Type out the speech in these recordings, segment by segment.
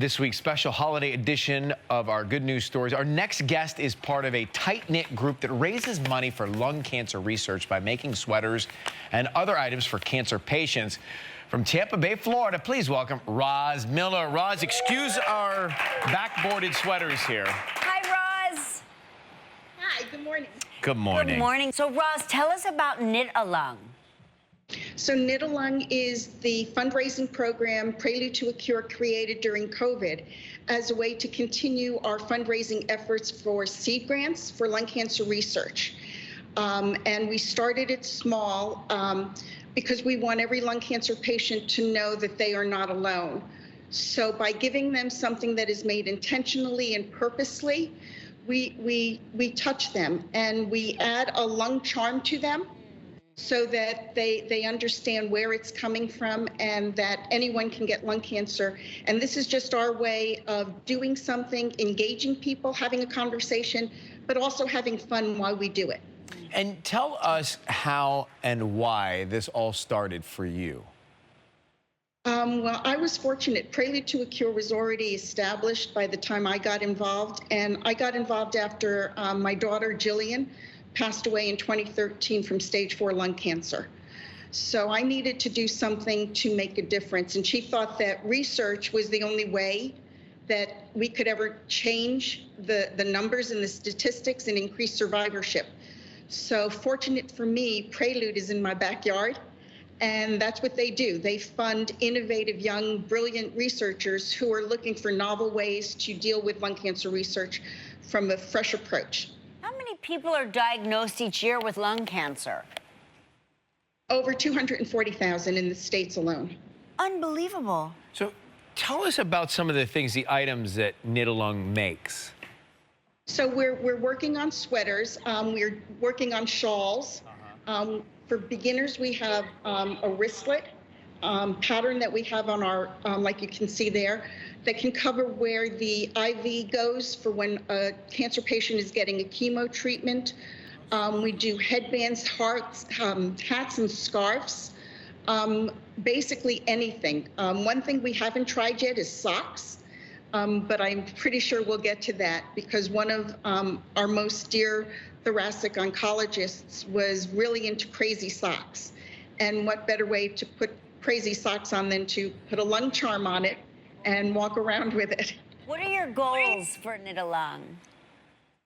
This week's special holiday edition of our Good News Stories. Our next guest is part of a tight-knit group that raises money for lung cancer research by making sweaters and other items for cancer patients. From Tampa Bay, Florida, please welcome Roz Miller. Roz, excuse our backboarded sweaters here. Hi, Roz. Hi, good morning. Good morning. Good morning. So, Roz, tell us about Knit Along. So Knit Along is the fundraising program Prelude to a Cure created during COVID as a way to continue our fundraising efforts for seed grants for lung cancer research. And we started it small because we want every lung cancer patient to know that they are not alone. So by giving them something that is made intentionally and purposely, we touch them and we add a lung charm to them, so that they understand where it's coming from and that anyone can get lung cancer. And this is just our way of doing something, engaging people, having a conversation, but also having fun while we do it. And tell us how and why this all started for you. Well, I was fortunate. Prelude to a Cure was already established by the time I got involved. And I got involved after my daughter, Jillian, passed away in 2013 from stage 4 lung cancer. So I needed to do something to make a difference. And she thought that research was the only way that we could ever change the numbers and the statistics and increase survivorship. So fortunate for me, Prelude is in my backyard. And that's what they do. They fund innovative, young, brilliant researchers who are looking for novel ways to deal with lung cancer research from a fresh approach. How many people are diagnosed each year with lung cancer? Over 240,000 in the States alone. Unbelievable. So tell us about some of the things, the items that Knit Along makes. So we're working on sweaters. We're working on shawls. For beginners, we have a wristlet pattern that we have on our, like you can see there, that can cover where the IV goes for when a cancer patient is getting a chemo treatment. We do headbands, hats, and scarves, basically anything. One thing we haven't tried yet is socks, but I'm pretty sure we'll get to that because one of our most dear thoracic oncologists was really into crazy socks. And what better way to put crazy socks on than to put a lung charm on it and walk around with it. What are your goals for Knit Along?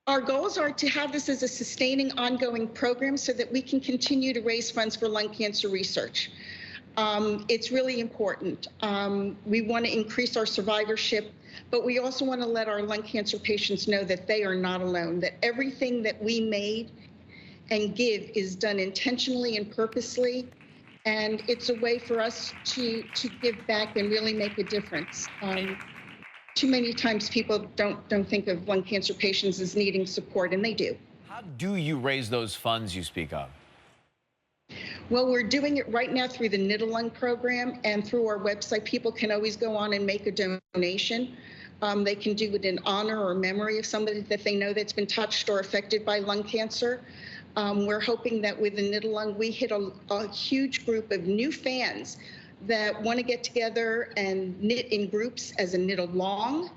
Our goals are to have this as a sustaining, ongoing program so that we can continue to raise funds for lung cancer research. It's really important. We want to increase our survivorship, but we also want to let our lung cancer patients know that they are not alone, that everything that we made and give is done intentionally and purposely. And it's a way for us to give back and really make a difference. Too many times people don't think of lung cancer patients as needing support, and they do. How do you raise those funds you speak of? Well, we're doing it right now through the Knit Along program and through our website. People can always go on and make a donation. They can do it in honor or memory of somebody that they know that's been touched or affected by lung cancer. We're hoping that with the Knit Along, we hit a huge group of new fans that want to get together and knit in groups as a knit along.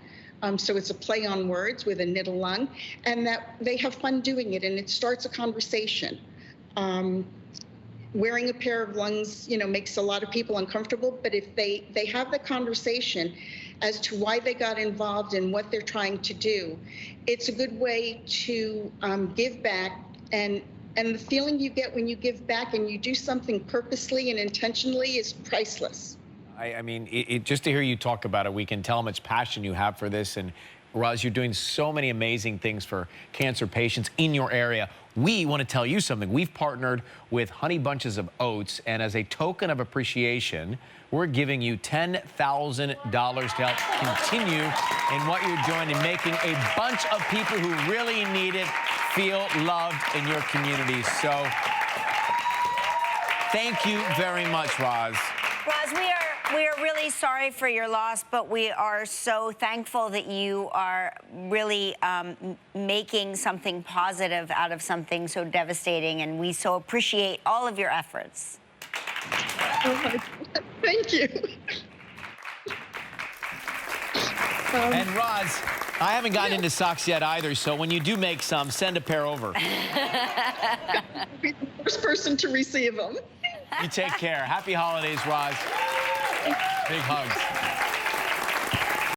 So it's a play on words with a knit along, and that they have fun doing it, and it starts a conversation. Wearing a pair of lungs, makes a lot of people uncomfortable, but if they have the conversation as to why they got involved and what they're trying to do, it's a good way to give back. And the feeling you get when you give back and you do something purposely and intentionally is priceless. I mean, just to hear you talk about it, we can tell how much passion you have for this. And Roz, you're doing so many amazing things for cancer patients in your area. We want to tell you something. We've partnered with Honey Bunches of Oats, and as a token of appreciation, we're giving you $10,000 to help continue in what you're doing and making a bunch of people who really need it feel loved in your community. So thank you very much, Roz. Roz, we are really sorry for your loss, but we are so thankful that you are really making something positive out of something so devastating, and we so appreciate all of your efforts. Thank you. And Roz, I haven't gotten into socks yet either, so when you do make some, send a pair over. Be the first person to receive them. You take care. Happy holidays, Roz. Big hugs.